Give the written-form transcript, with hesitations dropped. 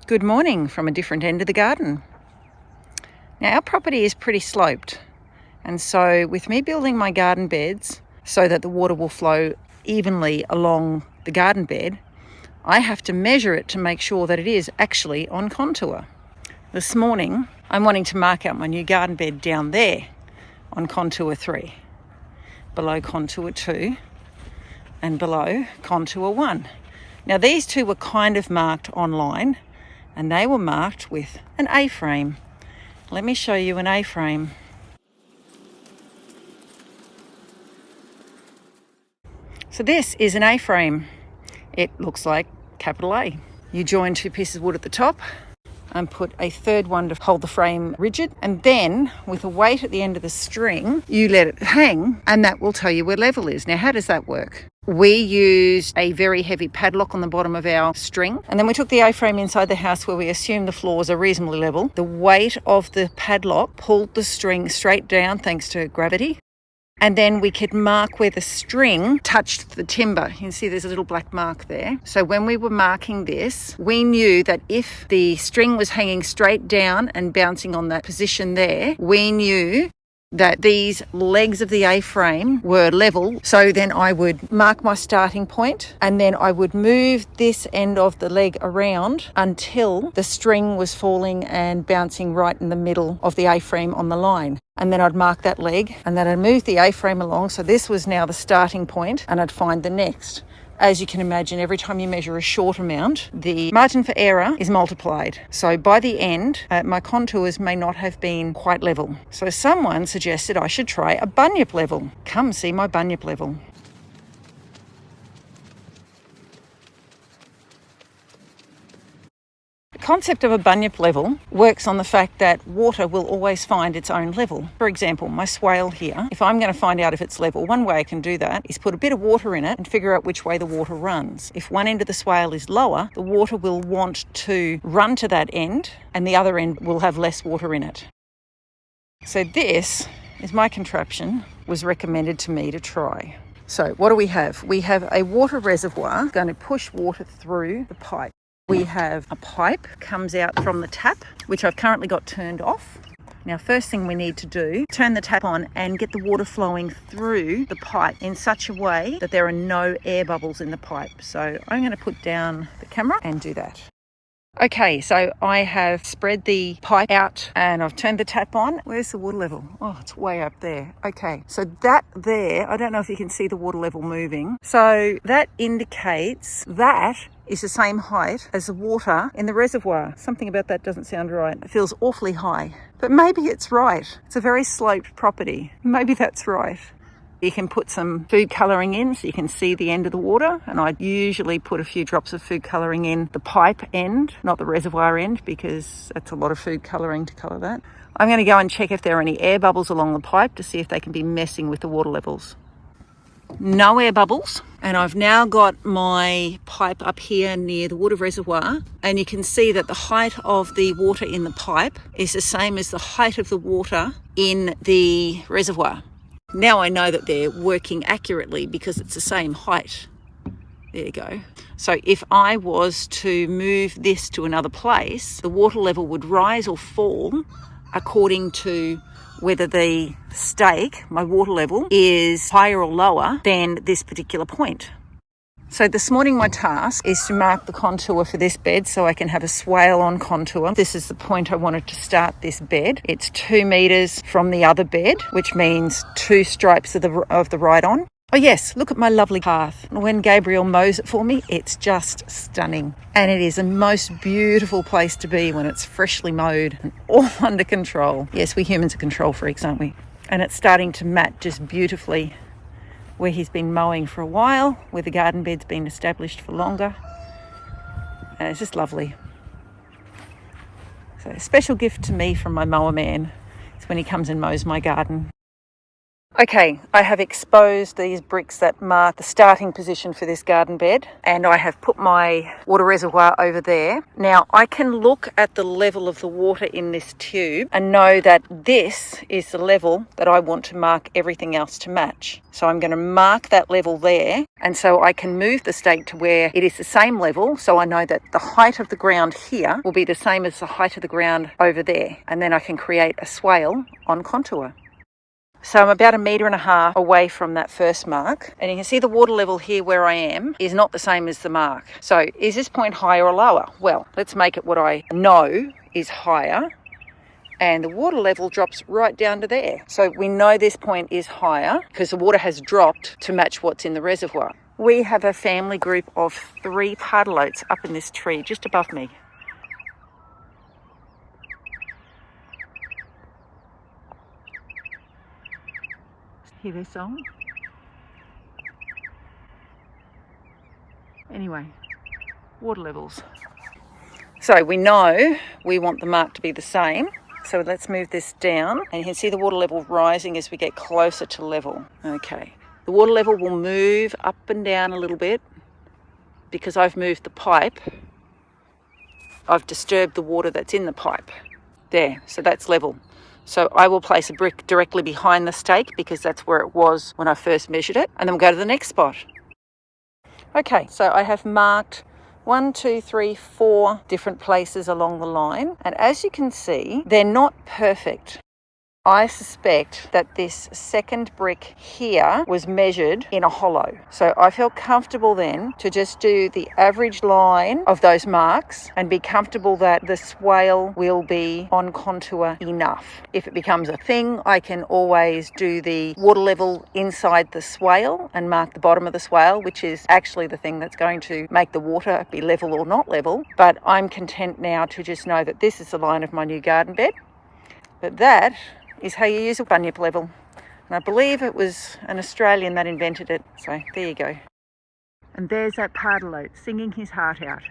Good morning from a different end of the garden. Now our property is pretty sloped, and so with me building my garden beds so that the water will flow evenly along the garden bed, I have to measure it to make sure that it is actually on contour. This morning I'm wanting to mark out my new garden bed down there on contour 3, below contour 2 and below contour 1. Now these two were kind of marked online, and they were marked with an A-frame. Let me show you an A-frame. So this is an A-frame. It looks like capital A. You join two pieces of wood at the top and put a third one to hold the frame rigid, and then with a weight at the end of the string you let it hang, and that will tell you where level is. Now how does that work? We used a very heavy padlock on the bottom of our string, and then we took the A-frame inside the house where we assumed the floors are reasonably level. The weight of the padlock pulled the string straight down thanks to gravity, and then we could mark where the string touched the timber. You can see there's a little black mark there. So when we were marking this, we knew that if the string was hanging straight down and bouncing on that position there, we knew that these legs of the A-frame were level. So then I would mark my starting point, and then I would move this end of the leg around until the string was falling and bouncing right in the middle of the A-frame on the line. And then I'd mark that leg, and then I'd move the A-frame along. So this was now the starting point, and I'd find the next. As you can imagine, every time you measure a short amount, the margin for error is multiplied. So by the end, my contours may not have been quite level. So someone suggested I should try a bunyip level. Come see my bunyip level. The concept of a bunyip level works on the fact that water will always find its own level. For example, my swale here, if I'm going to find out if it's level, one way I can do that is put a bit of water in it and figure out which way the water runs. If one end of the swale is lower, the water will want to run to that end, and the other end will have less water in it. So this is my contraption, was recommended to me to try. So what do we have? We have a water reservoir going to push water through the pipe. We have a pipe comes out from the tap, which I've currently got turned off. Now, first thing we need to do, turn the tap on and get the water flowing through the pipe in such a way that there are no air bubbles in the pipe. So I'm going to put down the camera and do that. Okay, so I have spread the pipe out and I've turned the tap on. Where's the water level? Oh, it's way up there. Okay, so that there, I don't know if you can see the water level moving. So that indicates that is the same height as the water in the reservoir. Something about that doesn't sound right. It feels awfully high, but maybe it's right. It's a very sloped property. Maybe that's right. You can put some food colouring in so you can see the end of the water, and I'd usually put a few drops of food colouring in the pipe end, not the reservoir end, because that's a lot of food colouring to colour that. I'm going to go and check if there are any air bubbles along the pipe to see if they can be messing with the water levels. No air bubbles, and I've now got my pipe up here near the water reservoir, and you can see that the height of the water in the pipe is the same as the height of the water in the reservoir. Now I know that they're working accurately because it's the same height. There you go. So if I was to move this to another place, the water level would rise or fall according to whether the stake, my water level, is higher or lower than this particular point. So this morning my task is to mark the contour for this bed so I can have a swale on contour. This is the point I wanted to start this bed. It's 2 meters from the other bed, which means 2 stripes of the ride-on. Oh yes, look at my lovely path. When Gabriel mows it for me, it's just stunning. And it is a most beautiful place to be when it's freshly mowed and all under control. Yes, we humans are control freaks, aren't we? And it's starting to mat just beautifully where he's been mowing for a while, where the garden bed's been established for longer. And it's just lovely. So a special gift to me from my mower man is when he comes and mows my garden. Okay, I have exposed these bricks that mark the starting position for this garden bed, and I have put my water reservoir over there. Now I can look at the level of the water in this tube and know that this is the level that I want to mark everything else to match. So I'm going to mark that level there, and so I can move the stake to where it is the same level, so I know that the height of the ground here will be the same as the height of the ground over there, and then I can create a swale on contour. So I'm about 1.5 meters away from that first mark, and you can see the water level here where I am is not the same as the mark. So is this point higher or lower? Well, let's make it what I know is higher, and the water level drops right down to there. So we know this point is higher because the water has dropped to match what's in the reservoir. We have a family group of 3 pardalotes up in this tree just above me. Hear their song? Anyway, water levels. So we know we want the mark to be the same. So let's move this down, and you can see the water level rising as we get closer to level. Okay, the water level will move up and down a little bit because I've moved the pipe. I've disturbed the water that's in the pipe. There, so that's level. So I will place a brick directly behind the stake because that's where it was when I first measured it, and then we'll go to the next spot. Okay, so I have marked 1, 2, 3, 4 different places along the line, and as you can see, they're not perfect. I suspect that this second brick here was measured in a hollow. So I felt comfortable then to just do the average line of those marks and be comfortable that the swale will be on contour enough. If it becomes a thing, I can always do the water level inside the swale and mark the bottom of the swale, which is actually the thing that's going to make the water be level or not level. But I'm content now to just know that this is the line of my new garden bed. But that is how you use a bunyip level. And I believe it was an Australian that invented it. So there you go. And there's that pardalote singing his heart out.